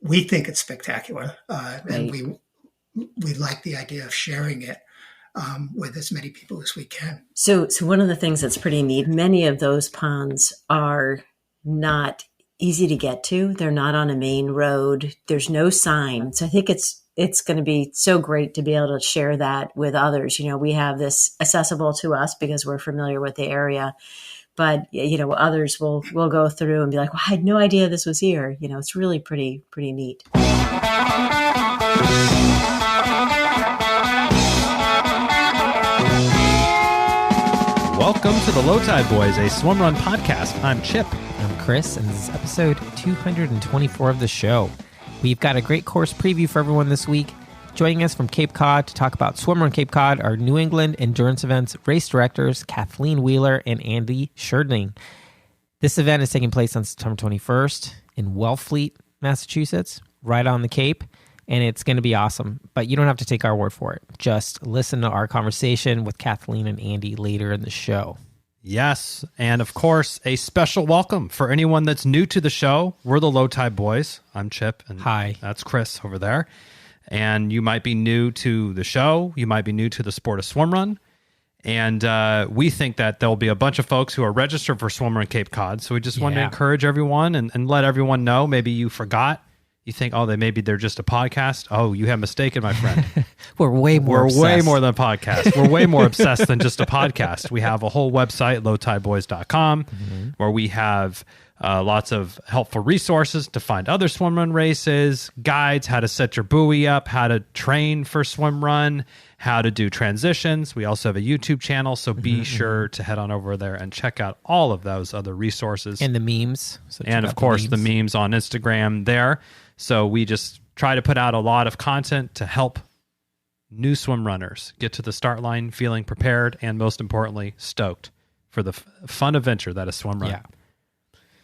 we think it's spectacular, and we like the idea of sharing it with as many people as we can. So one of the things that's pretty neat, many of those ponds are not easy to get to. They're not on a main road. There's no sign. So I think it's going to be so great to be able to share that with others. We have this accessible to us because we're familiar with the area, but others will go through and be like, well, I had no idea this was here. It's really pretty neat. Welcome to the Low Tide Boys, a Swimrun podcast. I'm Chip. I'm Chris, and this is episode 224 of the show. We've got a great course preview for everyone this week. Joining us from Cape Cod to talk about Swimrun Cape Cod are New England Endurance Events race directors Kathleen Wheeler and Andy Scherding. This event is taking place on September 21st in Wellfleet, Massachusetts, right on the Cape, and it's going to be awesome. But you don't have to take our word for it. Just listen to our conversation with Kathleen and Andy later in the show. Yes, and of course, a special welcome for anyone that's new to the show. We're the Low Tide Boys. I'm Chip, and hi, that's Chris over there. And you might be new to the show. You might be new to the sport of swimrun. And we think that there'll be a bunch of folks who are registered for Swimrun Cape Cod. So we just want to encourage everyone and let everyone know. Maybe you forgot. You think, maybe they're just a podcast. Oh, you have mistaken, my friend. We're way more than a podcast. We're way more obsessed than just a podcast. We have a whole website, lowtideboys.com, where we have lots of helpful resources to find other swimrun races, guides, how to set your buoy up, how to train for swimrun, how to do transitions. We also have a YouTube channel, so be sure to head on over there and check out all of those other resources. And the memes. And of course, the memes on Instagram there. So we just try to put out a lot of content to help new swim runners get to the start line feeling prepared and, most importantly, stoked for the fun adventure that is swim run. Yeah.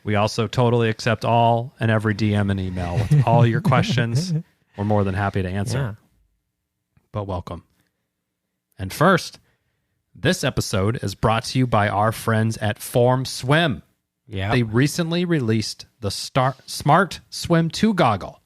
We also totally accept all and every DM and email with all your questions. We're more than happy to answer. Yeah. But welcome. And first, this episode is brought to you by our friends at Form Swim. Yeah. They recently released the Smart Swim 2 goggle.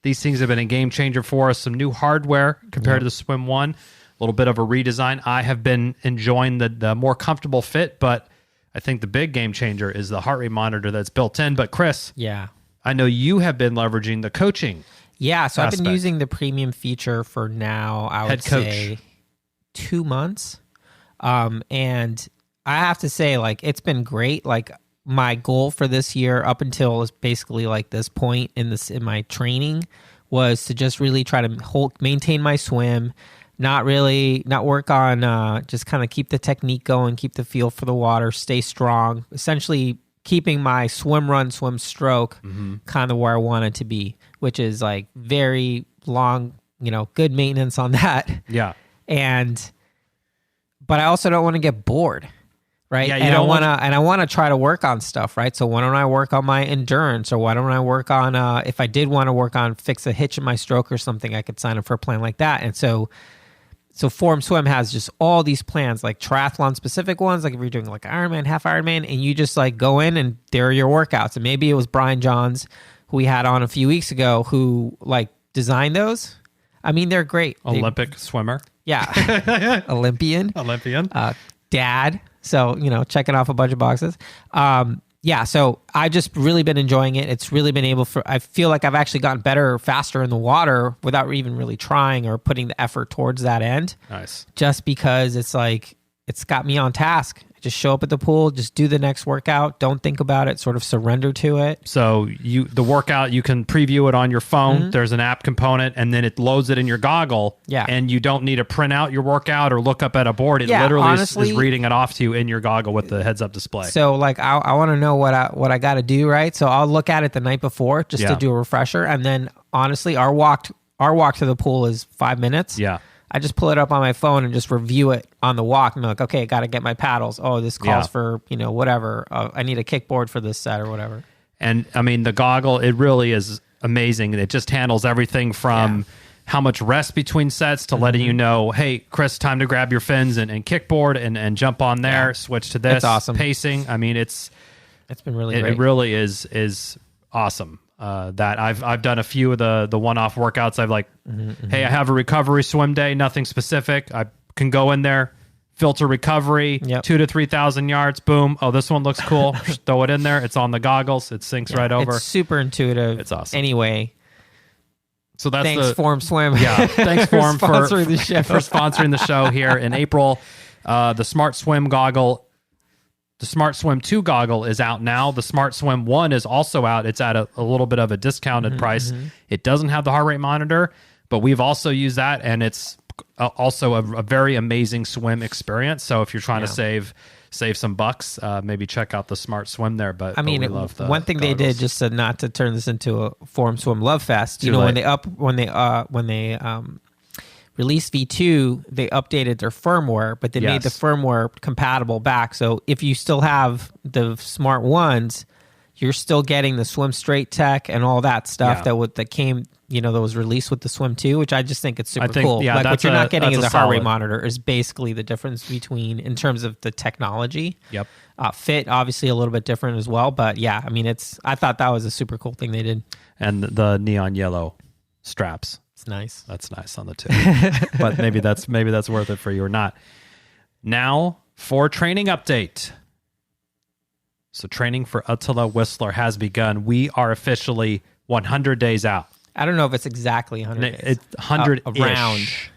These things have been a game changer for us. Some new hardware compared to the Swim 1. A little bit of a redesign. I have been enjoying the more comfortable fit, but I think the big game changer is the heart rate monitor that's built in. But Chris, I know you have been leveraging the coaching. Yeah, so I've been using the premium feature for now, I would say 2 months. And I have to say, it's been great. My goal for this year up until basically this point in my training was to just really try to maintain my swim, not work on, just kind of keep the technique going, keep the feel for the water, stay strong, essentially keeping my swim, run, swim, stroke kind of where I want it to be, which is very long, good maintenance on that. Yeah. But I also don't want to get bored. Right. Yeah, I want to try to work on stuff. Right. So why don't I work on my endurance, or why don't I work on, if I did want to work on fix a hitch in my stroke or something, I could sign up for a plan like that. And so Form Swim has just all these plans, triathlon specific ones, if you're doing Ironman, half Ironman, and you just go in and there are your workouts. And maybe it was Brian Johns, who we had on a few weeks ago, who designed those. I mean, they're great. Olympic swimmer. Yeah. Olympian. Dad. So, checking off a bunch of boxes. So I've just really been enjoying it. It's really been I feel like I've actually gotten better faster in the water without even really trying or putting the effort towards that end. Nice. Just because it's it's got me on task. Just show up at the pool, just do the next workout. Don't think about it, sort of surrender to it. So the workout, you can preview it on your phone. There's an app component, and then it loads it in your goggle. Yeah. And you don't need to print out your workout or look up at a board. It literally is reading it off to you in your goggle with the heads-up display. So I want to know what I got to do, right? So I'll look at it the night before just to do a refresher. And then honestly, our walk to the pool is 5 minutes. Yeah. I just pull it up on my phone and just review it on the walk. I'm okay, got to get my paddles. Oh, this calls for, whatever. I need a kickboard for this set or whatever. And I mean, the goggle, it really is amazing. It just handles everything from how much rest between sets to letting you know, hey, Chris, time to grab your fins and kickboard and jump on there, switch to this. It's awesome. Pacing. I mean, it's been really great. It really is awesome. that I've done a few of the one-off workouts. I've like, hey, I have a recovery swim day, nothing specific. I can go in there, filter recovery, 2,000 to 3,000 yards. Boom. Oh, this one looks cool. Throw it in there. It's on the goggles. It sinks right over. It's super intuitive. It's awesome. Anyway. So that's thanks, Form Swim. Yeah, thanks, Form, for sponsoring the show here in April. The Smart Swim goggle, the Smart Swim 2 goggle is out now. The Smart Swim 1 is also out. It's at a little bit of a discounted price. It doesn't have the heart rate monitor, but we've also used that, and it's also a very amazing swim experience. So if you're trying to save some bucks, maybe check out the Smart Swim there. But I mean, we love the one thing goggles. they did, just to not to turn this into a Form Swim Love Fest. You know, when they released V2, they updated their firmware, but they made the firmware compatible back. So if you still have the Smart ones, you're still getting the Swim Straight tech and all that stuff that came, that was released with the Swim 2, which I just think it's super cool. Yeah, like what you're not getting is a heart rate monitor is basically the difference between, in terms of the technology. Yep. Fit, obviously a little bit different as well, but yeah, I mean, I thought that was a super cool thing they did. And the neon yellow straps. It's nice. That's nice on the two. But maybe that's worth it for you or not. Now for training update. So training for ÖTILLÖ Whistler has begun. We are officially 100 days out. I don't know if it's exactly 100 days. It's 100-ish.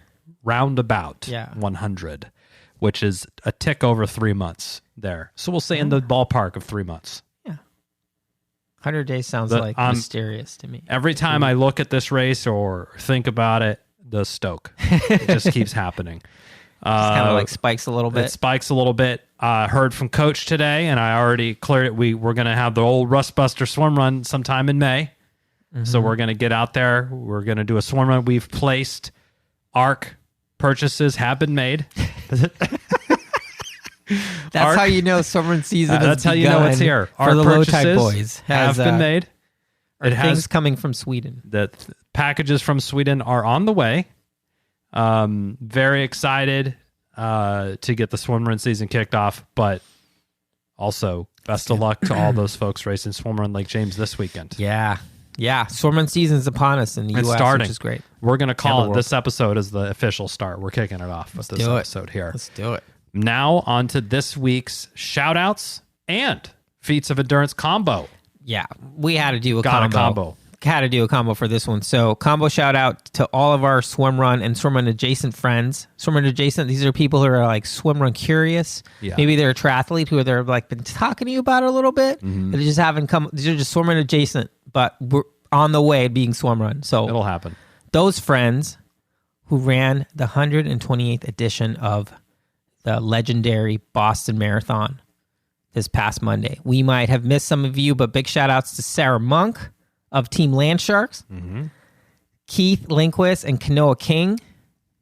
Roundabout 100, which is a tick over 3 months there. So we'll say in the ballpark of 3 months. Yeah. 100 days sounds like mysterious to me. Every time I look at this race or think about it, the stoke. It just keeps happening. It's kind of like spikes a little bit. It spikes a little bit. Heard from Coach today, and I already cleared it. We're going to have the old Rustbuster swim run sometime in May. So we're going to get out there. We're going to do a swim run. We've placed ARC purchases have been made. That's how you know swim season is That's how you know it's here. For the low tide boys have been made. Things coming from Sweden. The packages from Sweden are on the way. Very excited to get the swim run season kicked off, but also best of luck to all those folks racing Swim Run Lake James this weekend. Yeah, swim run season's upon us in the U.S., starting. which is great. We're going to call it, this episode is the official start. We're kicking it off with this episode here. Let's do it. Now on to this week's shout-outs and feats of endurance combo. Yeah, we had to do a combo. Had to do a combo for this one. So combo shout out to all of our swim run and swim run adjacent friends. Swim run adjacent, these are people who are like swim run curious. Yeah. Maybe they're a triathlete who they're like been talking to you about it a little bit. They just haven't come. These are just swim run adjacent, but we're on the way being swim run. So it'll happen. Those friends who ran the 128th edition of the legendary Boston Marathon this past Monday. We might have missed some of you, but big shout outs to Sarah Monk of Team Landsharks, Keith Lindquist and Kanoa King,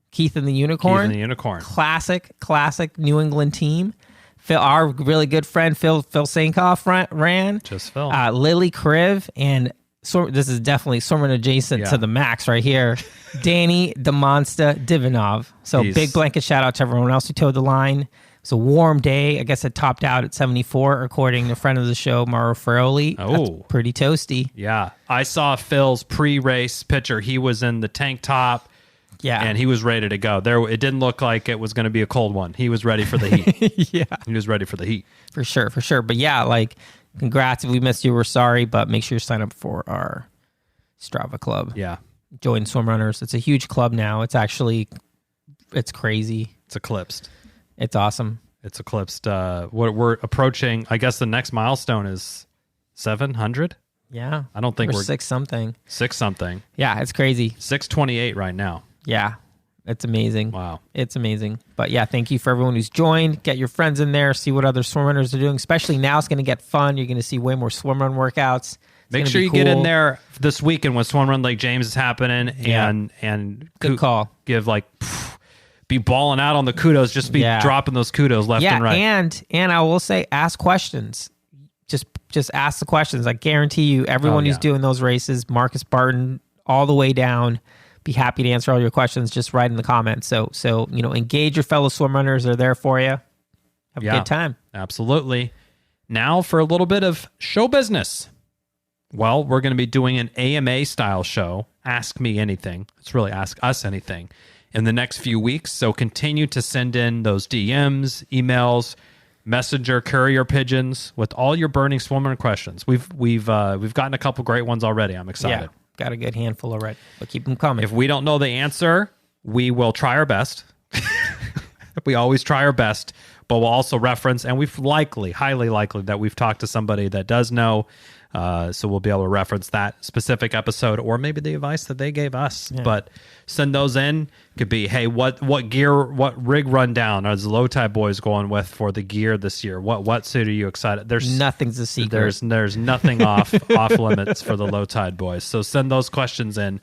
Keith and the Unicorn. Classic New England team. Phil, our really good friend Phil Sankoff ran. Just Phil. Lily Kriv, and this is definitely swimmer adjacent to the max right here. Danny the Monster Divinov. So big blanket shout out to everyone else who towed the line. It's a warm day. I guess it topped out at 74, according to friend of the show, Mauro Ferroli. That's pretty toasty. Yeah. I saw Phil's pre-race picture. He was in the tank top. Yeah. And he was ready to go. It didn't look like it was going to be a cold one. He was ready for the heat. He was ready for the heat. For sure. But yeah, like, congrats. If we missed you, we're sorry. But make sure you sign up for our Strava club. Yeah. Join Swim Runners. It's a huge club now. It's crazy. It's eclipsed. It's awesome. It's eclipsed. What we're approaching, I guess the next milestone is 700. Yeah. I don't think we're 6 something. 6 something. Yeah, it's crazy. 628 right now. Yeah. It's amazing. Wow. It's amazing. But yeah, thank you for everyone who's joined. Get your friends in there. See what other swim runners are doing. Especially now, it's going to get fun. You're going to see way more swim run workouts. Make sure you get in there this weekend when Swim Run Lake James is happening and good call. Give be balling out on the kudos, just be dropping those kudos left and right. And I will say, ask questions. Just ask the questions. I guarantee you, everyone who's doing those races, Marcus Barton, all the way down, be happy to answer all your questions. Just write in the comments. So engage your fellow swim runners. They're there for you. Have a good time. Absolutely. Now for a little bit of show business. Well, we're going to be doing an AMA style show. Ask me anything. It's really ask us anything in the next few weeks. So continue to send in those DMs, emails, messenger, courier pigeons with all your burning swimrun questions. We've gotten a couple great ones already. I'm excited. Yeah, got a good handful already, but keep them coming. If we don't know the answer, we will try our best. We always try our best, but we'll also reference, and we've highly likely that we've talked to somebody that does know. So we'll be able to reference that specific episode or maybe the advice that they gave us. Yeah. But send those in. Could be, hey, what gear, what rig rundown are the Low Tide Boys going with for the gear this year? What suit are you excited? There's nothing's a secret. There's nothing off limits for the Low Tide Boys. So send those questions in.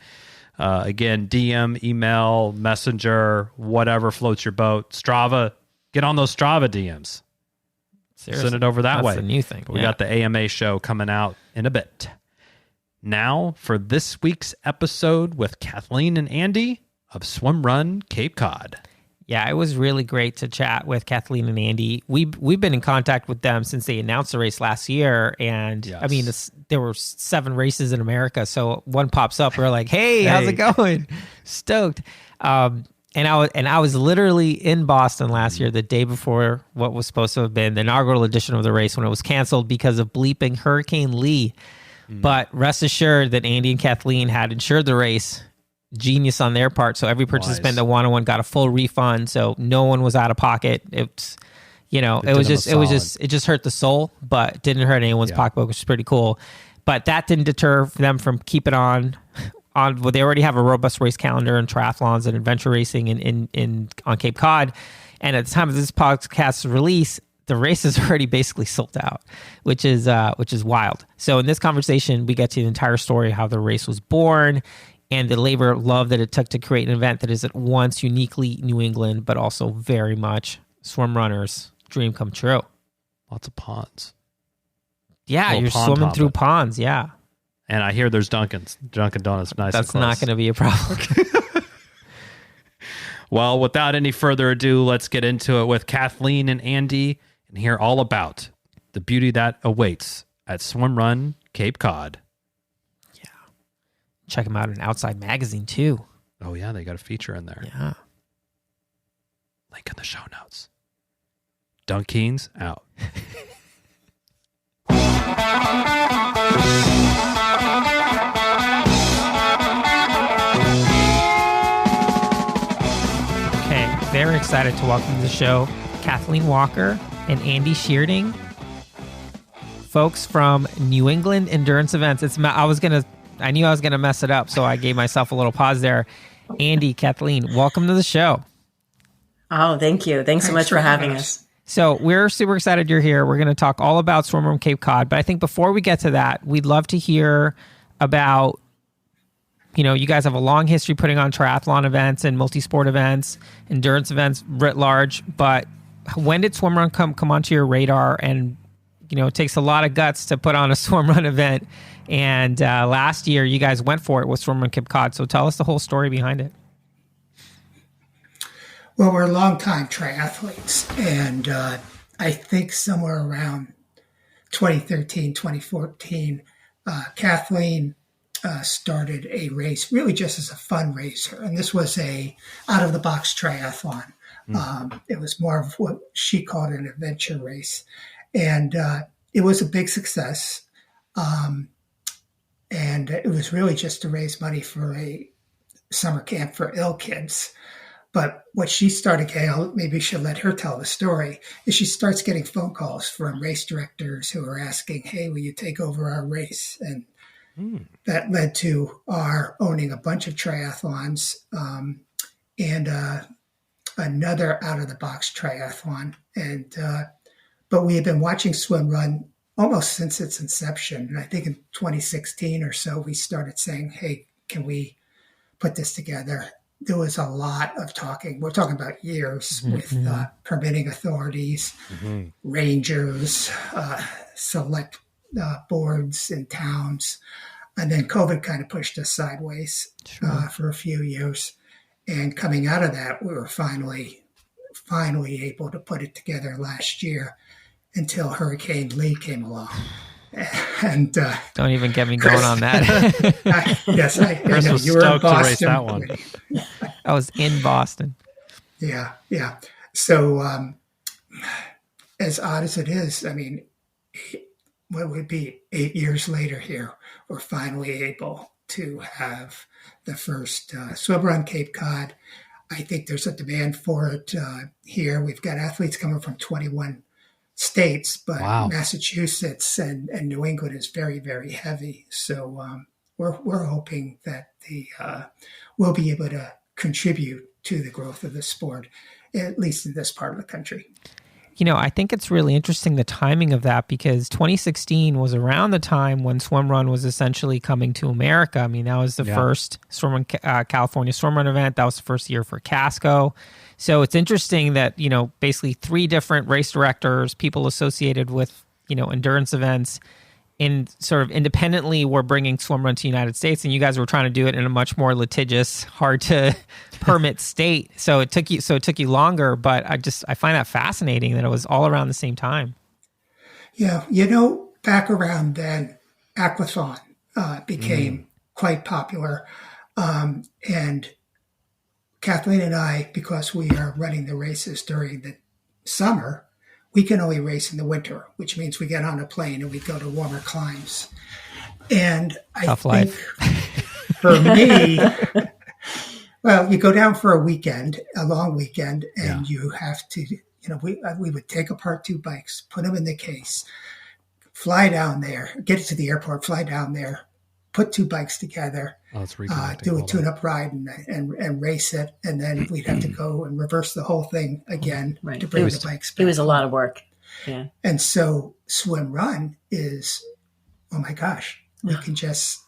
Again, DM, email, messenger, whatever floats your boat. Strava, get on those Strava DMs. Seriously, send it over that way. That's the new thing. But we got the AMA show coming out in a bit. Now for this week's episode with Kathleen and Andy of Swimrun Cape Cod. Yeah, it was really great to chat with Kathleen and Andy. We've been in contact with them since they announced the race last year, and yes. I mean, there were 7 races in America, so one pops up. We're like, "Hey, how's it going?" Stoked. And I was literally in Boston last year, the day before what was supposed to have been the inaugural edition of the race, when it was canceled because of bleeping Hurricane Lee. But rest assured that Andy and Kathleen had insured the race. Genius on their part. So every participant that won got a full refund. So no one was out of pocket. It's, it just hurt the soul, but didn't hurt anyone's pocketbook, which is pretty cool. But that didn't deter them from keeping on. Well, they already have a robust race calendar and triathlons and adventure racing on Cape Cod. And at the time of this podcast's release, the race is already basically sold out, which is wild. So in this conversation, we get to the entire story of how the race was born and the labor of love that it took to create an event that is at once uniquely New England, but also very much swim runners' dream come true. Lots of ponds. Yeah, you're swimming through ponds, yeah. And I hear there's Dunkin' Donuts nice That's and close. Not going to be a problem. Well, without any further ado, let's get into it with Kathleen and Andy and hear all about the beauty that awaits at Swimrun Cape Cod. Yeah. Check them out in Outside Magazine, too. Oh, yeah, they got a feature in there. Yeah. Link in the show notes. Dunkeens out. Very excited to welcome to the show Kathleen Walker and Andy Scherding, folks from New England Endurance Events. I knew I was gonna mess it up, so I gave myself a little pause there. Andy, Kathleen, welcome to the show. Oh, thank you. Thanks so much for having us. So we're super excited you're here. We're going to talk all about Swimrun Cape Cod, but I think before we get to that, we'd love to hear about, you guys have a long history putting on triathlon events and multi-sport events, endurance events writ large, but when did Swimrun come onto your radar? And, it takes a lot of guts to put on a Swimrun event. And last year, you guys went for it with Swimrun Cape Cod. So tell us the whole story behind it. Well, we're longtime triathletes, and I think somewhere around 2013, 2014, Kathleen started a race really just as a fundraiser, and this was a out-of-the-box triathlon. It was more of what she called an adventure race, and it was a big success, and it was really just to raise money for a summer camp for ill kids. But what she started getting, maybe we should let her tell the story, is she starts getting phone calls from race directors who are asking, hey, will you take over our race? And that led to our owning a bunch of triathlons and another out-of-the-box triathlon. And but we had been watching Swimrun almost since its inception. And I think in 2016 or so, we started saying, hey, can we put this together? There was a lot of talking. We're talking about years with permitting authorities, rangers, select boards in towns. And then COVID kind of pushed us sideways for a few years. And coming out of that, we were finally able to put it together last year until Hurricane Lee came along. And don't even get me going on that. yes, I Chris know was you were in stoked to race Boston. that one. I was in Boston. Yeah. So as odd as it is, I mean, what would be 8 years later here, we're finally able to have the first Swimrun Cape Cod. I think there's a demand for it here. We've got athletes coming from 21 states, but Wow. Massachusetts and New England is very, very heavy. So we're hoping that we'll be able to contribute to the growth of the sport, at least in this part of the country. I think it's really interesting the timing of that, because 2016 was around the time when Swimrun was essentially coming to America. I mean, that was the first California Swimrun event. That was the first year for Casco. So it's interesting that, basically 3 different race directors, people associated with, endurance events, in sort of independently were bringing Swimrun to the United States, and you guys were trying to do it in a much more litigious, hard to permit state. So it took you longer, but I find that fascinating that it was all around the same time. Yeah, back around then, aquathon became quite popular, and Kathleen and I, because we are running the races during the summer, we can only race in the winter, which means we get on a plane and we go to warmer climes. And Tough life. For me, well, you go down for a long weekend, and you have to, we would take apart 2 bikes, put them in the case, fly down there, get it to the airport, fly down there, put 2 bikes together, do a tune-up ride and race it, and then we'd have to go and reverse the whole thing again to bring the bikes back. It was a lot of work. Yeah. And so Swimrun is, oh my gosh, we can just,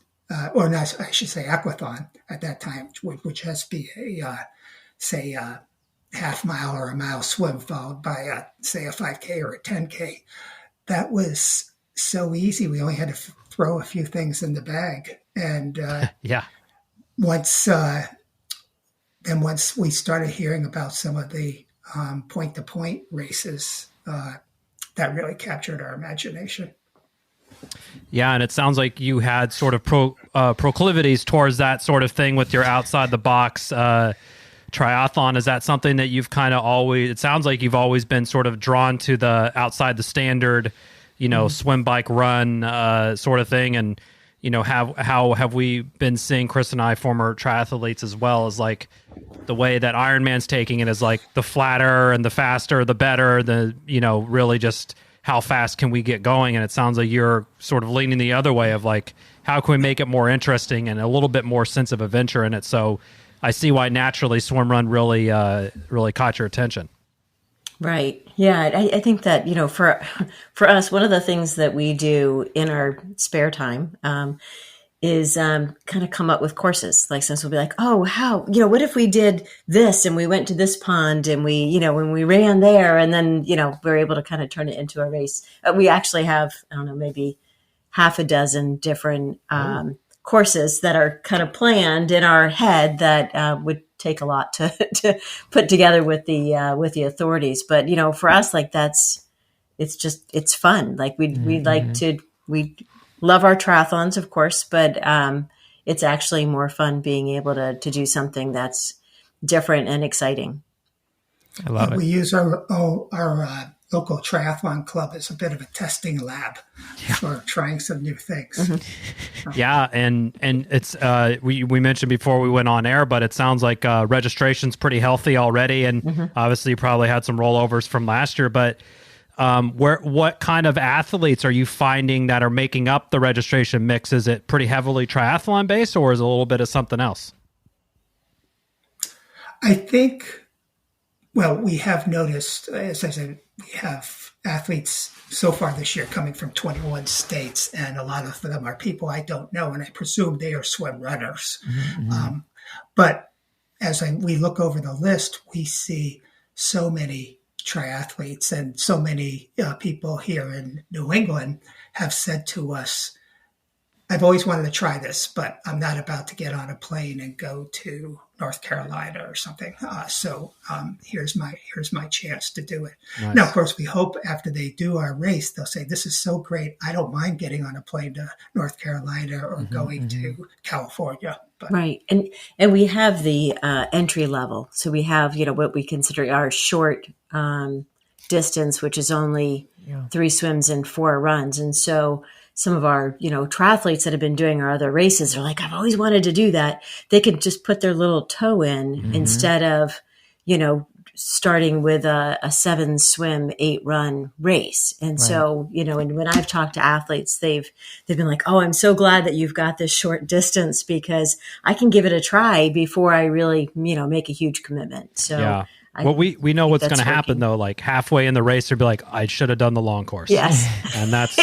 or not, I should say aquathon at that time, which would just be a half mile or a mile swim followed by a 5K or a 10K. That was so easy. We only had to throw a few things in the bag. And once we started hearing about some of the point-to-point races, that really captured our imagination. Yeah, and it sounds like you had sort of proclivities towards that sort of thing with your outside-the-box triathlon. Is that something that you've kind of always, it sounds like you've always been sort of drawn to the outside the standard, swim, bike, run sort of thing? And, how have we been seeing, Chris and I, former triathletes as well, as like the way that Ironman's taking it is like the flatter and the faster, the better, really just how fast can we get going? And it sounds like you're sort of leaning the other way of like, how can we make it more interesting and a little bit more sense of adventure in it? So I see why naturally Swimrun really caught your attention. Right. Yeah. I think that, for us, one of the things that we do in our spare time is kind of come up with courses. Like, since we'll be like, oh, how, what if we did this and we went to this pond and we, when we ran there, and then, we're able to kind of turn it into a race. We actually have, I don't know, maybe half a dozen different courses that are kind of planned in our head that would take a lot to put together with the authorities. But, for us, like it's fun. Like we love our triathlons, of course, but it's actually more fun being able to do something that's different and exciting. I love it. We use our local triathlon club as a bit of a testing lab for trying some new things. Mm-hmm. Yeah, and it's we mentioned before we went on air, but it sounds like registration's pretty healthy already, and obviously you probably had some rollovers from last year, but what kind of athletes are you finding that are making up the registration mix? Is it pretty heavily triathlon based, or is it a little bit of something else? I think, well, we have noticed, as I said, we have athletes so far this year coming from 21 states, and a lot of them are people I don't know, and I presume they are swim runners. Mm-hmm. But as we look over the list, we see so many triathletes, and so many people here in New England have said to us, I've always wanted to try this, but I'm not about to get on a plane and go to North Carolina or something. So here's my chance to do it. Nice. Now, of course, we hope after they do our race, they'll say, this is so great. I don't mind getting on a plane to North Carolina or going to California. But. Right. And we have the entry level. So we have, what we consider our short distance, which is only 3 swims and 4 runs. And so some of our, triathletes that have been doing our other races are like, I've always wanted to do that. They could just put their little toe in instead of, starting with a 7 swim, 8 run race. And so, and when I've talked to athletes, they've been like, oh, I'm so glad that you've got this short distance because I can give it a try before I really, make a huge commitment. So yeah. Well, we know what's going to happen though. Like halfway in the race, they'll be like, "I should have done the long course." Yes, and that's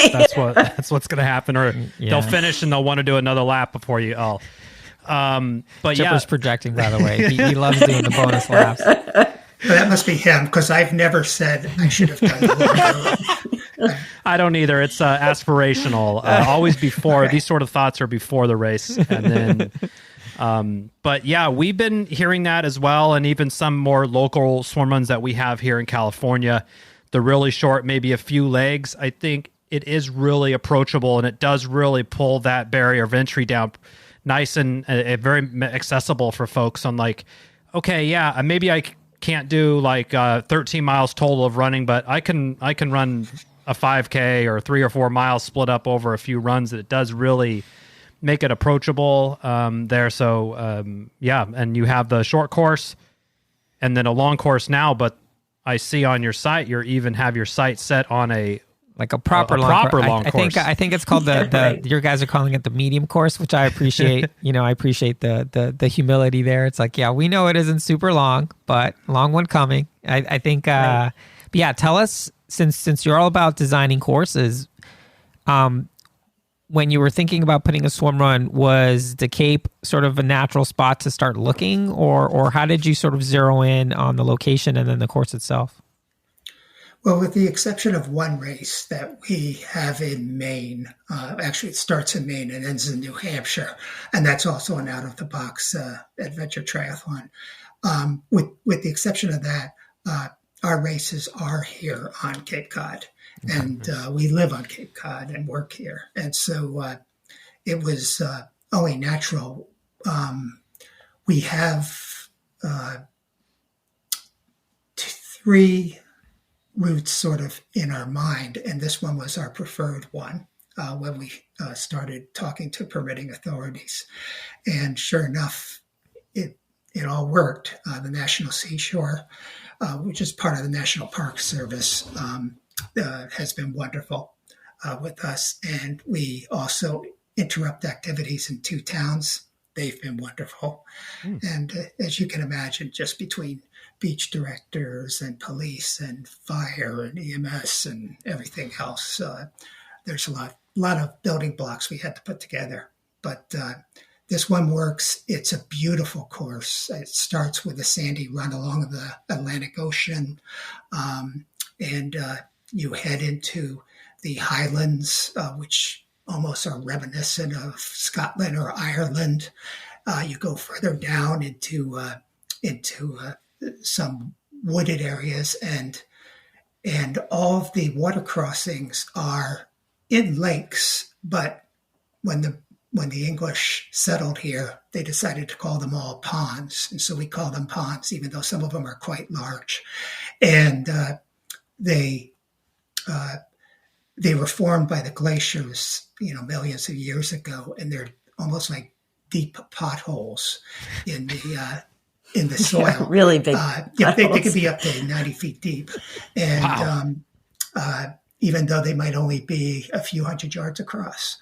what's going to happen. Or they'll finish and they'll want to do another lap before you. Oh, but Chipper's projecting. By the way, he loves doing the bonus laps. But that must be him because I've never said I should have done the long course. I don't either. It's aspirational. Always before these sort of thoughts are before the race, and then. But yeah, we've been hearing that as well. And even some more local swim runs that we have here in California, the really short, maybe a few legs, I think it is really approachable and it does really pull that barrier of entry down nice and very accessible for folks on like, okay, yeah, maybe I can't do like 13 miles total of running, but I can run a 5K or 3 or 4 miles split up over a few runs. That it does really make it approachable there. So, and you have the short course and then a long course now, but I see on your site, you even have your site set on a proper long course. I think it's called right. Your guys are calling it the medium course, which I appreciate. I appreciate the humility there. It's like, yeah, we know it isn't super long, but long one coming. I think, right. But yeah, tell us, since you're all about designing courses, when you were thinking about putting a swim run, was the Cape sort of a natural spot to start looking, or how did you sort of zero in on the location and then the course itself? Well, with the exception of one race that we have in Maine, actually it starts in Maine and ends in New Hampshire, and that's also an out-of-the-box adventure triathlon. With the exception of that, our races are here on Cape Cod. And we live on Cape Cod and work here. And so it was only natural. We have 3 routes sort of in our mind, and this one was our preferred one when we started talking to permitting authorities. And sure enough, it all worked. The National Seashore, which is part of the National Park Service, has been wonderful with us. And we also interrupt activities in 2 towns. They've been wonderful. And as you can imagine, just between beach directors and police and fire and EMS and everything else, there's a lot of building blocks we had to put together. But this one works. It's a beautiful course. It starts with a sandy run along the Atlantic Ocean. And you head into the Highlands, which almost are reminiscent of Scotland or Ireland. You go further down into some wooded areas, and all of the water crossings are in lakes. But when the English settled here, they decided to call them all ponds, and so we call them ponds, even though some of them are quite large. And they were formed by the glaciers, millions of years ago, and they're almost like deep potholes in the soil. Yeah, really big. They could be up to 90 feet deep, and wow. Even though they might only be a few hundred yards across,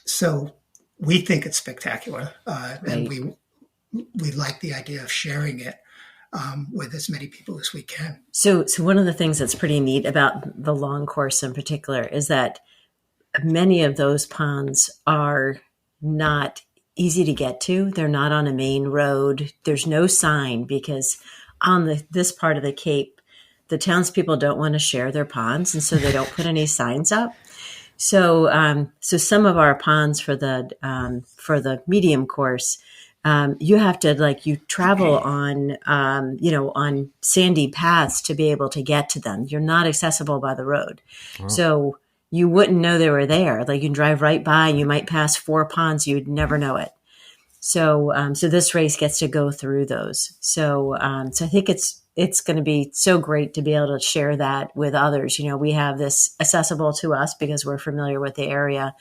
so we think it's spectacular, and we like the idea of sharing it with as many people as we can. So one of the things that's pretty neat about the long course in particular is that many of those ponds are not easy to get to. They're not on a main road. There's no sign because on this part of the Cape, the townspeople don't want to share their ponds, and so they don't put any signs up. So some of our ponds for the medium course, you have to you travel on, on sandy paths to be able to get to them. You're not accessible by the road. Oh. So you wouldn't know they were there. Like you can drive right by, you might pass 4 ponds. You'd never know it. So this race gets to go through those. So I think it's going to be so great to be able to share that with others. We have this accessible to us because we're familiar with the area,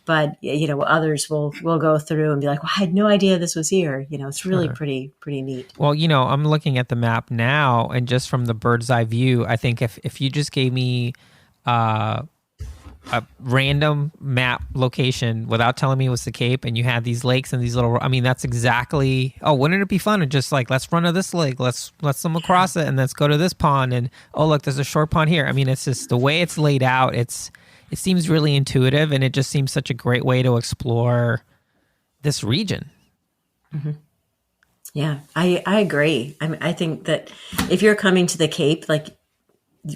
but others will go through and be like, well, I had no idea this was here. It's really pretty neat. Well, I'm looking at the map now, and just from the bird's eye view, I think if you just gave me a random map location without telling me it was the Cape, and you had these lakes and these little, that's exactly, wouldn't it be fun? And just let's run to this lake, let's swim across it, and let's go to this pond, and look, there's a short pond here. It's just the way it's laid out. It seems really intuitive, and it just seems such a great way to explore this region. Mm-hmm. Yeah, I agree. I think that if you're coming to the Cape,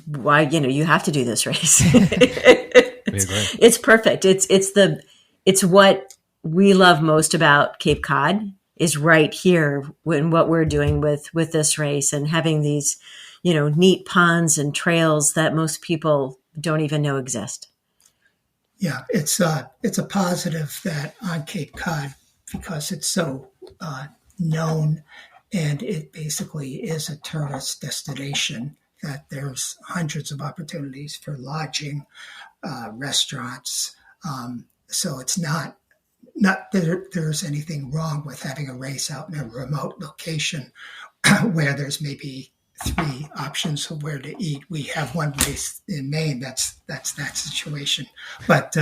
why, you have to do this race. It's perfect. It's what we love most about Cape Cod is right here in what we're doing with this race, and having these, neat ponds and trails that most people don't even know exist. Yeah, it's a positive that on Cape Cod, because it's so known, and it basically is a tourist destination, that there's hundreds of opportunities for lodging, restaurants. So it's not that there's anything wrong with having a race out in a remote location where there's maybe 3 options of where to eat. We have one race in Maine that's that situation, but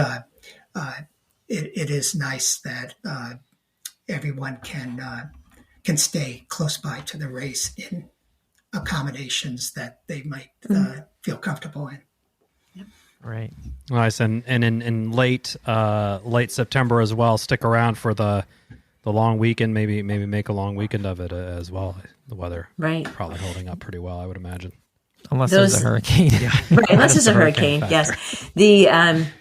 it is nice that everyone can stay close by to the race in accommodations that they might feel comfortable in. Yep. Right. Nice. And in late September as well, stick around for the long weekend, maybe make a long weekend of it as well. The weather probably holding up pretty well, I would imagine. Unless there's a hurricane. Yeah. Right, unless there's a hurricane, yes.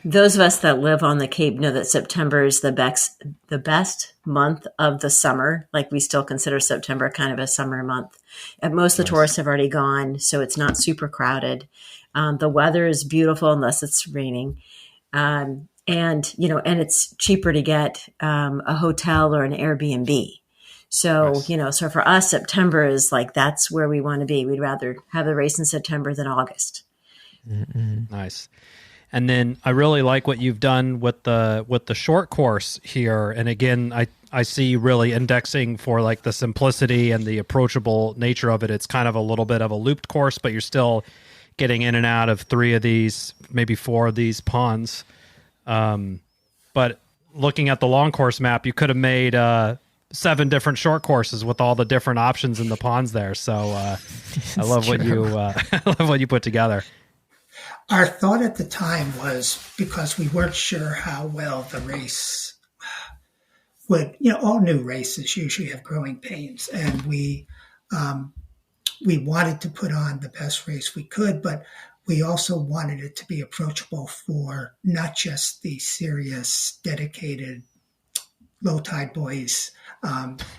Those of us that live on the Cape know that September is the best month of the summer. We still consider September kind of a summer month. And most of the tourists have already gone, so it's not super crowded. The weather is beautiful unless it's raining. And it's cheaper to get a hotel or an Airbnb. So, so for us, September is that's where we want to be. We'd rather have the race in September than August. Mm-hmm. Nice. And then I really like what you've done with the short course here. And again, I see you really indexing for the simplicity and the approachable nature of it. It's kind of a little bit of a looped course, but you're still getting in and out of 3 of these, maybe 4 of these ponds. But looking at the long course map, you could have made 7 different short courses with all the different options in the ponds there. So I love what you put together. Our thought at the time was, because we weren't sure how well the race would, all new races usually have growing pains, and we wanted to put on the best race we could, but we also wanted it to be approachable for not just the serious, dedicated, low tide boys,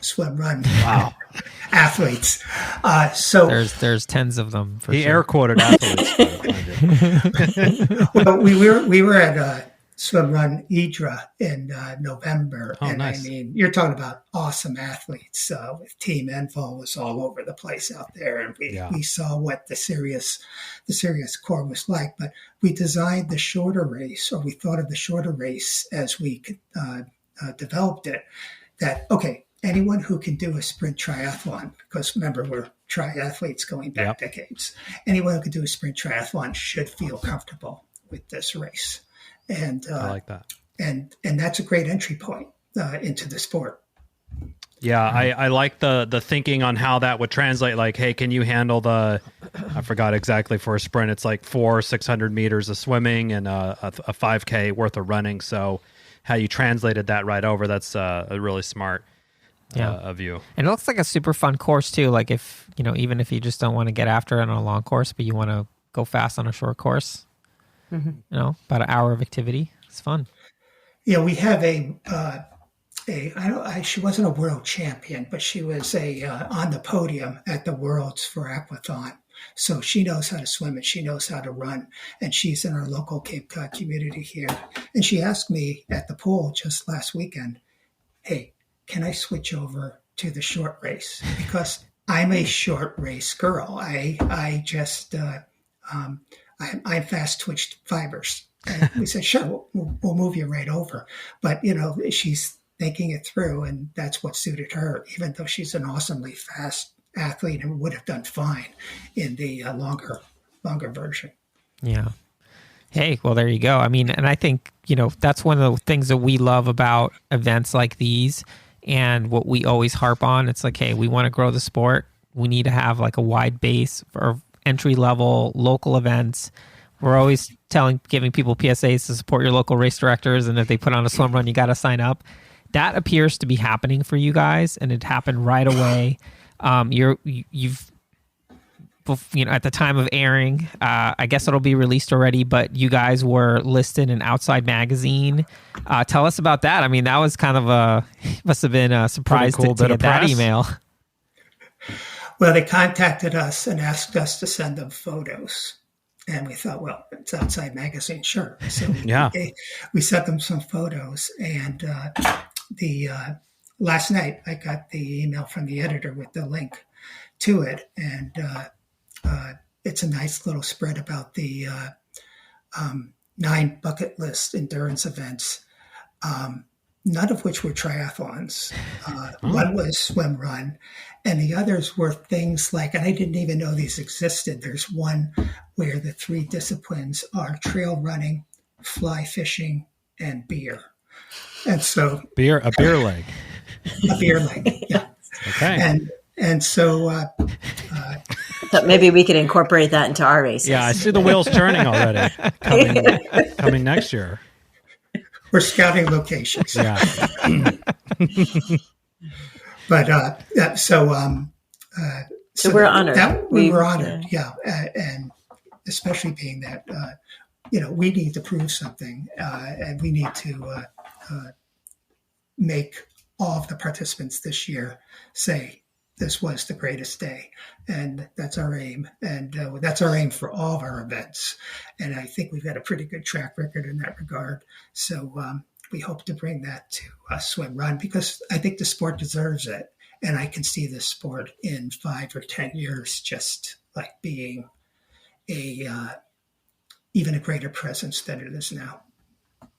swim run athletes. So there's tens of them. For he sure. Air quoted athletes. Well, we were at swim run Idra in November, and nice. You're talking about awesome athletes. With Team Enfo was all over the place out there, and we saw what the serious core was like. But we designed the shorter race, or we thought of the shorter race as we developed it. That anyone who can do a sprint triathlon, because remember, we're triathletes going back decades. Anyone who can do a sprint triathlon should feel comfortable with this race. And I like that. And that's a great entry point into the sport. Yeah, I like the thinking on how that would translate. Hey, can you handle I forgot exactly for a sprint, it's 600 meters of swimming and a 5K worth of running. So how you translated that right over, that's a really smart of you. And it looks like a super fun course too. If even if you just don't want to get after it on a long course, but you want to go fast on a short course. about an hour of activity. It's fun. Yeah, we have she wasn't a world champion, but she was on the podium at the Worlds for Aquathon. So she knows how to swim and she knows how to run. And she's in our local Cape Cod community here. And she asked me at the pool just last weekend, hey, can I switch over to the short race? Because I'm a short race girl. I'm fast twitched fibers. And we said, sure, we'll move you right over. But, she's thinking it through, and that's what suited her, even though she's an awesomely fast athlete and would have done fine in the longer version. Yeah. Hey, well, there you go. I mean, and I think, that's one of the things that we love about events like these, and what we always harp on. It's like, hey, we want to grow the sport. We need to have like a wide base for entry level local events. We're always giving people PSAs to support your local race directors, and if they put on a swim run, you got to sign up. That appears to be happening for you guys, and it happened right away. You've at the time of airing, I guess it'll be released already, but you guys were listed in Outside Magazine. Tell us about that. I mean, that was kind of must have been a surprise to get that email. Well, they contacted us and asked us to send them photos. And we thought, well, it's Outside Magazine, sure. So we sent them some photos. And last night I got the email from the editor with the link to it. And it's a nice little spread about the 9 bucket list endurance events, none of which were triathlons. One was swim run, and the others were things like, and I didn't even know these existed. There's one where the 3 disciplines are trail running, fly fishing, and beer. And so a beer leg. A beer leg, yeah. Okay. And so but maybe we could incorporate that into our races. Yeah, I see the wheels turning already. Coming next year. We're scouting locations. Yeah. But so we're honored. We were honored, yeah. And especially being that, we need to prove something, and we need to make all of the participants this year say, this was the greatest day. And that's our aim. And that's our aim for all of our events. And I think we've got a pretty good track record in that regard. So we hope to bring that to Swim Run, because I think the sport deserves it. And I can see this sport in 5 or 10 years just like being even a greater presence than it is now,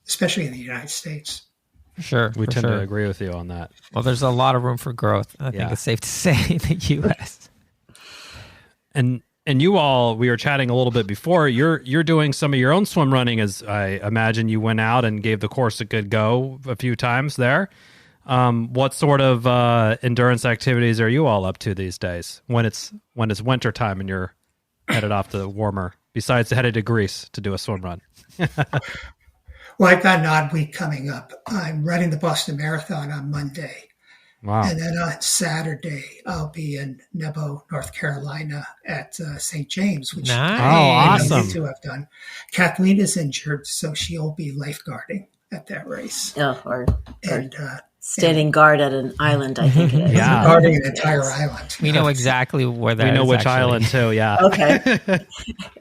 especially in the United States. Sure. We tend to agree with you on that. Well, there's a lot of room for growth. I think it's safe to say the U.S. And you all, we were chatting a little bit before, you're doing some of your own swim running, as I imagine you went out and gave the course a good go a few times there. What sort of endurance activities are you all up to these days when it's winter time and you're headed off to warmer, besides headed to Greece to do a swim run? Well, I've got an odd week coming up. I'm running the Boston Marathon on Monday. Wow. And then on Saturday, I'll be in Nebo, North Carolina at St. James, which awesome. you two have done. Kathleen is injured, so she'll be lifeguarding at that race. Or standing guard at an island, I think it is. Yeah. Guarding an entire island. We know exactly where that is. We know which actually. island too, yeah. Okay.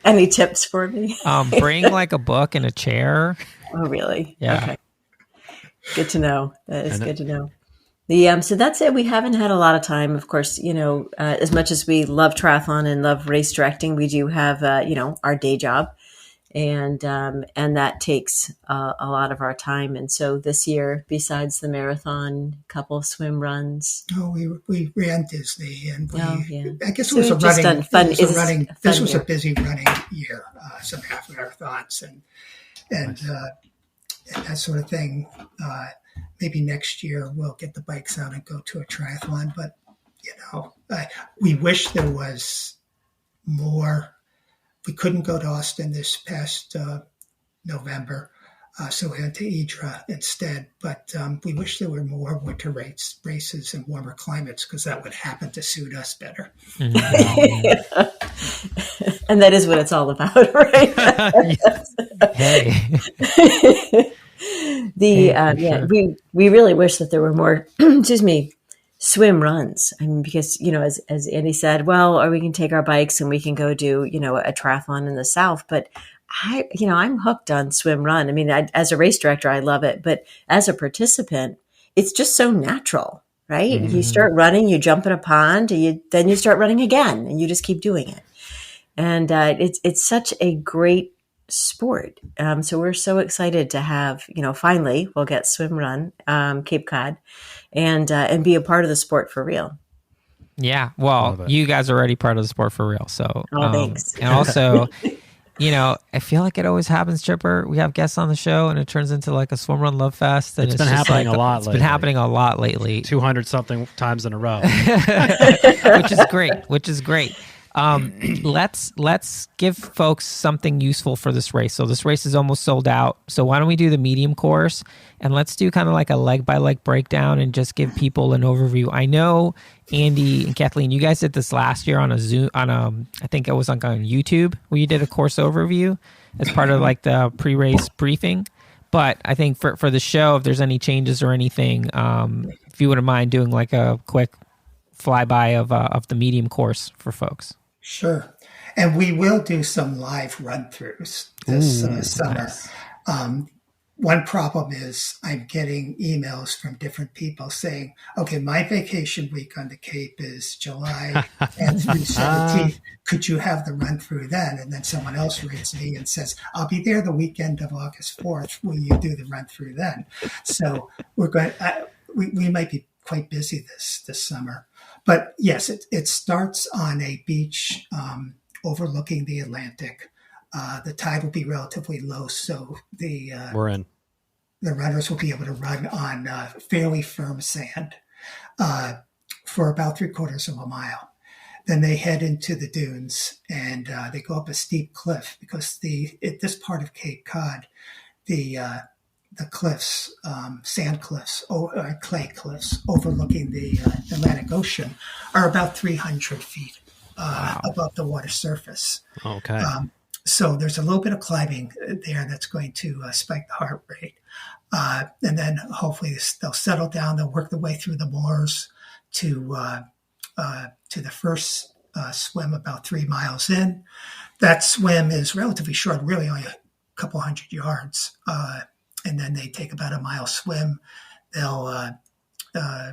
Any tips for me? Bring like a book and a chair. Oh, really? Yeah. Okay. Good to know. That is good to know. So that's it. We haven't had a lot of time. Of course, as much as we love triathlon and love race directing, we do have, our day job, and that takes a lot of our time. And so this year, besides the marathon, a couple of swim runs. Oh, we ran Disney, and I guess So it was a just running. fun- It was a it's running. a This fun was year. a busy running year. Some half marathons and that sort of thing. Maybe next year we'll get the bikes out and go to a triathlon. But we wish there was more. We couldn't go to Austin this past November. So we went to Idra instead. But we wish there were more winter races and warmer climates, because that would happen to suit us better. And that is what it's all about, right? Hey. Sure. We really wish that there were more, swim runs. I mean, because, as Andy said, or we can take our bikes and we can go do, a triathlon in the South. But I'm hooked on swim run. I mean, as a race director, I love it. But as a participant, it's just so natural, right? Mm-hmm. You start running, you jump in a pond, then you start running again, and you just keep doing it. And it's such a great sport. So we're so excited to have, finally we'll get Swimrun Cape Cod and be a part of the sport for real. Yeah. Well, you guys are already part of the sport for real. So thanks. And also, I feel like it always happens, Chipper. We have guests on the show and it turns into like a Swimrun Love Fest. And it's been happening a lot lately. It's been happening a lot lately. 200 something times in a row. Which is great. Let's give folks something useful for this race. So this race is almost sold out. So why don't we do the medium course, and let's do kind of like a leg by leg breakdown and just give people an overview. I know Andy and Kathleen, you guys did this last year on I think it was on YouTube, where you did a course overview as part of like the pre-race briefing. But I think for the show, if there's any changes or anything, if you wouldn't mind doing like a quick flyby of the medium course for folks. Sure. And we will do some live run-throughs this summer. Nice. One problem is I'm getting emails from different people saying, okay, my vacation week on the Cape is July and through 17th. Could you have the run-through then? And then someone else writes me and says, I'll be there the weekend of August 4th. Will you do the run-through then? So we're going. We might be quite busy this summer. But yes, it starts on a beach overlooking the Atlantic. The tide will be relatively low, so the runners will be able to run on fairly firm sand for about 3/4 of a mile. Then they head into the dunes, and they go up a steep cliff, because at this part of Cape Cod, the cliffs, sand cliffs, or clay cliffs overlooking the Atlantic Ocean are about 300 feet above the water surface. Okay. So there's a little bit of climbing there that's going to spike the heart rate. And then hopefully they'll settle down. They'll work their way through the moors to the first swim about 3 miles in. That swim is relatively short, really only a couple hundred yards. And then they take about a mile swim. They'll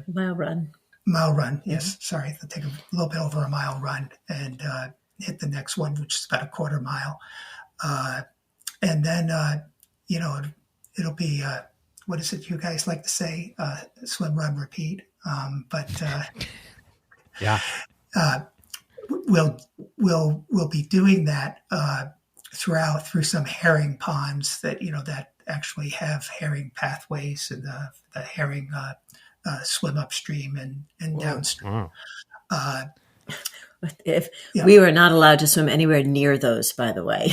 mile run. Yes, sorry. They'll take a little bit over a mile run and hit the next one, which is about a 1/4 mile. And then it'll be what is it you guys like to say? Swim, run, repeat. Yeah. We'll be doing that through some herring ponds that actually have herring pathways, and the herring swim upstream and downstream. Wow. We were not allowed to swim anywhere near those, by the way.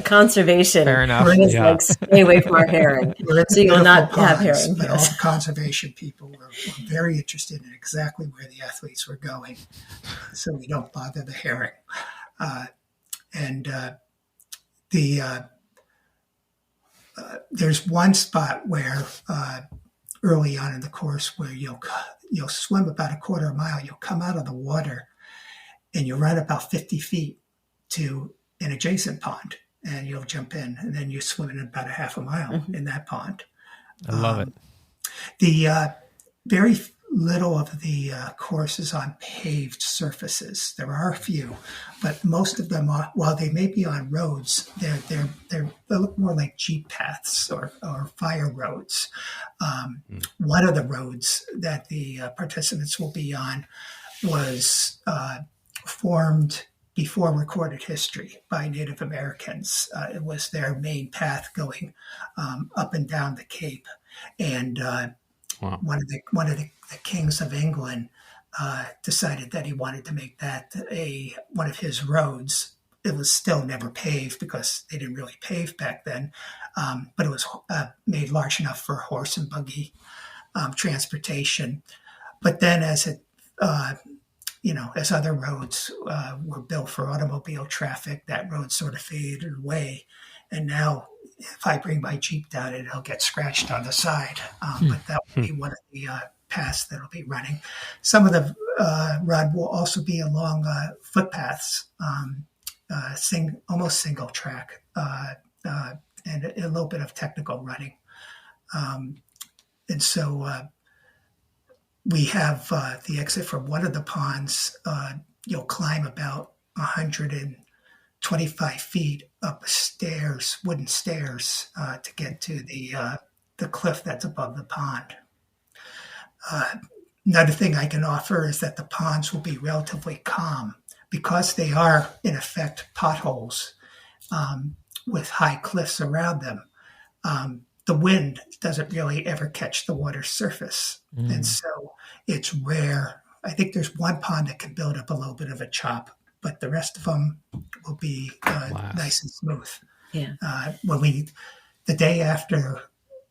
Conservation. Fair enough. Like, stay away from our herring. So you will not have herring. But all the conservation people were very interested in exactly where the athletes were going, so we don't bother the herring. There's one spot where early on in the course where you'll swim about a 1/4 mile. You'll come out of the water and you'll run about 50 feet to an adjacent pond, and you'll jump in, and then you swim in about a 1/2 mile in that pond. I love it. The very little of the course is on paved surfaces. There are a few, but most of them are, while they may be on roads, they look more like jeep paths or fire roads. One of the roads that the participants will be on was formed before recorded history by Native Americans. It was their main path going up and down the Cape, and wow. One of the kings of England decided that he wanted to make that one of his roads it was still never paved because they didn't really pave back then, but it was made large enough for horse and buggy transportation. But then as it, as other roads were built for automobile traffic, that road sort of faded away. And now if I bring my Jeep down, it'll get scratched on the side. But that will be one of the paths that'll be running. Some of the run will also be along footpaths, almost single track, and a little bit of technical running. And so we have the exit from one of the ponds. You'll climb about 125 feet up stairs, wooden stairs, to get to the cliff that's above the pond. Another thing I can offer is that the ponds will be relatively calm because they are, in effect, potholes with high cliffs around them. The wind doesn't really ever catch the water's surface. And so it's rare. I think there's one pond that can build up a little bit of a chop, but the rest of them will be nice and smooth. Yeah. The day after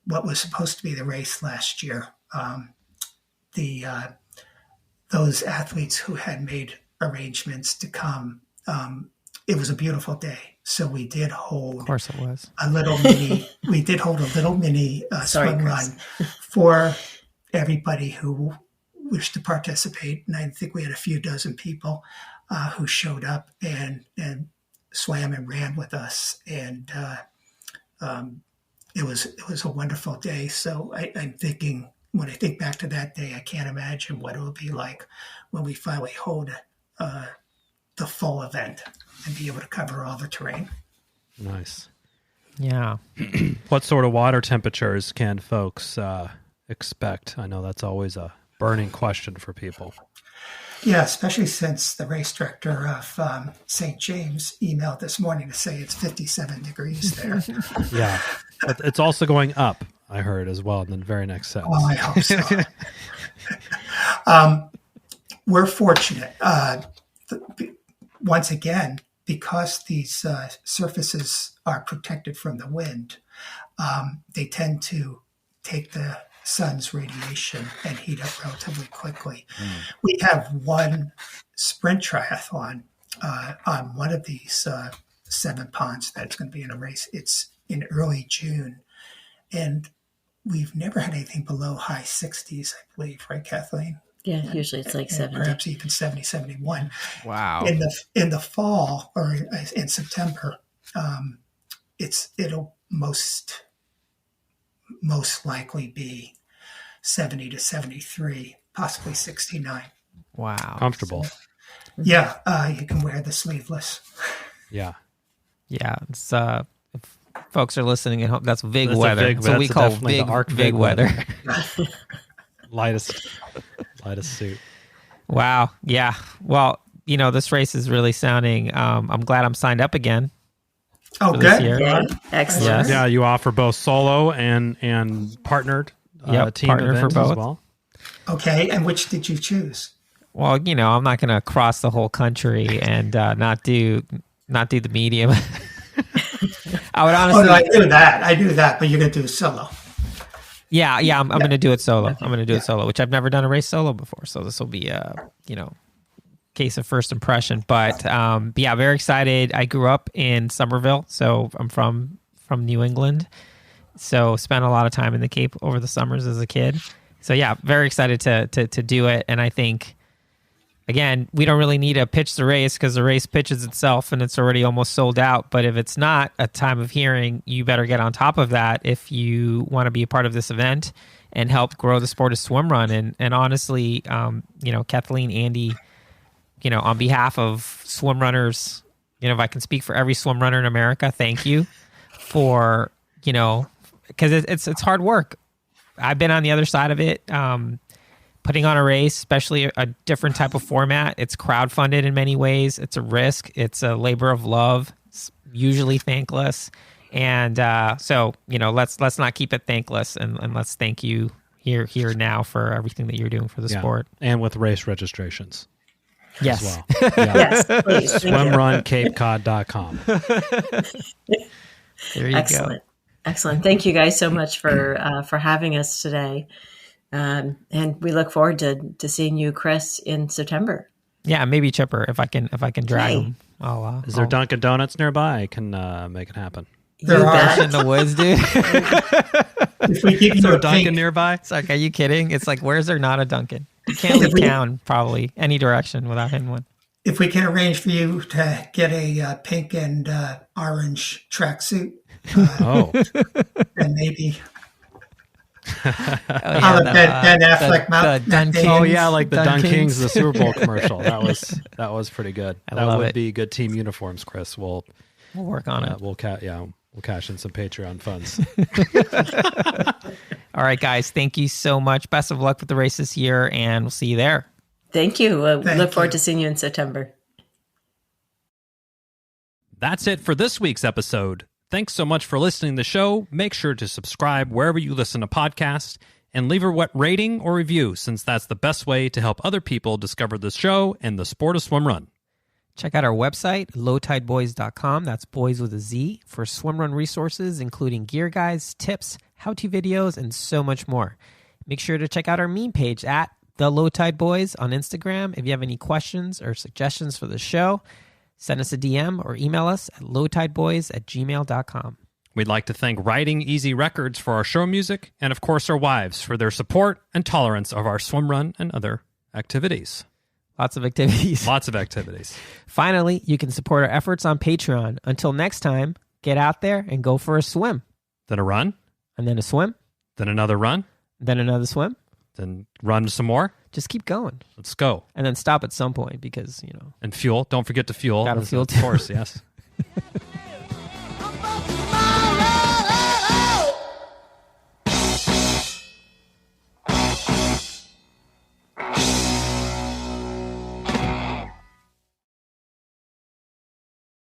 what was supposed to be the race last year, those athletes who had made arrangements to come, it was a beautiful day. So we did hold, Of course it was. a little mini swim run for everybody who wished to participate. And I think we had a few dozen people who showed up and swam and ran with us. And it was a wonderful day. So I'm thinking, when I think back to that day, I can't imagine what it will be like when we finally hold the full event and be able to cover all the terrain. Nice. Yeah. What sort of water temperatures can folks expect? I know that's always a burning question for people. Yeah, especially since the race director of St. James emailed this morning to say it's 57 degrees there. Yeah. But it's also going up, I heard, as well in the very next sentence. Well, I hope so. We're fortunate. Once again, because these surfaces are protected from the wind, they tend to take the sun's radiation and heat up relatively quickly. We have one sprint triathlon on one of these 7 ponds that's going to be in a race. It's in early June, and we've never had anything below high 60s, I believe, right, Kathleen? Yeah, usually it's like 70. Perhaps even 70, 71. Wow. In the fall or in September, it'll most likely be 70 to 73, possibly 69. Wow. Comfortable. So, yeah, you can wear the sleeveless. Yeah. Yeah. It's if folks are listening at home, that's big weather. That's so we call definitely the Arctic big weather. lightest suit. Wow. Yeah. Well, this race is really sounding. I'm glad I'm signed up again. Oh, this good. year. Okay. Excellent. Yes. Yeah, you offer both solo and partnered team partner for events both. as well. Okay, and which did you choose? Well, I'm not going to cross the whole country and not do the medium. I would honestly. Oh, no, I do that, but you're going to do solo. Yeah, I'm going to do it solo. I'm going to do it solo, which I've never done a race solo before. So this will be a, case of first impression. But yeah, very excited. I grew up in Somerville, so I'm from New England. So spent a lot of time in the Cape over the summers as a kid. So yeah, very excited to do it. And I think, again, we don't really need to pitch the race because the race pitches itself and it's already almost sold out. But if it's not a time of hearing, you better get on top of that if you want to be a part of this event and help grow the sport of swim run. And honestly, Kathleen, Andy, on behalf of swim runners, if I can speak for every swim runner in America, thank you for, because it's hard work. I've been on the other side of it. Putting on a race, especially a different type of format, it's crowdfunded in many ways. It's a risk. It's a labor of love. It's usually thankless. And so, let's not keep it thankless, and let's thank you here now for everything that you're doing for the sport. And with race registrations. Yes. as well. Yeah. Yes, please. Thank you. SwimRunCapeCod.com. There you Excellent. Excellent. Thank you guys so much for having us today. And we look forward to seeing you, Chris, in September. Yeah, maybe Chipper if I can drag him. Is there Dunkin' Donuts nearby? I can make it happen. There You are. bet. in the woods, dude? If we give Is you there a a Dunkin' pink, nearby? It's like, are you kidding? It's like, where's there not a Dunkin'? You can't leave town, probably, any direction without hitting one. if we can arrange for you to get a pink and orange tracksuit, Oh, then maybe Oh, the Ben Affleck mouth. Dunkin'. oh yeah, like the Dun Dunkings. Kings, the Super Bowl commercial. That was pretty good. I That love would it. be good team uniforms, Chris. We'll We'll work on it. we'll cash in some Patreon funds. All right, guys. Thank you so much. Best of luck with the race this year, and we'll see you there. Thank you. We Thank look forward you. to seeing you in September. That's it for this week's episode. Thanks so much for listening to the show. Make sure to subscribe wherever you listen to podcasts and leave a rating or review, since that's the best way to help other people discover the show and the sport of swim run. Check out our website, lowtideboys.com. That's boys with a Z, for swimrun resources, including gear guides, tips, how-to videos, and so much more. Make sure to check out our meme page at The Low Tide Boys on Instagram. If you have any questions or suggestions for the show, send us a DM or email us at lowtideboys@gmail.com. We'd like to thank Riding Easy Records for our show music, and of course our wives for their support and tolerance of our swim run and other activities. Lots of activities. Lots of activities. Finally, you can support our efforts on Patreon. Until next time, get out there and go for a swim. Then a run, And then a swim, then another run, then another swim. then run some more. Just keep going. Let's go. And then stop at some point because, And fuel. Don't forget to fuel. Gotta fuel Of too. course, yes.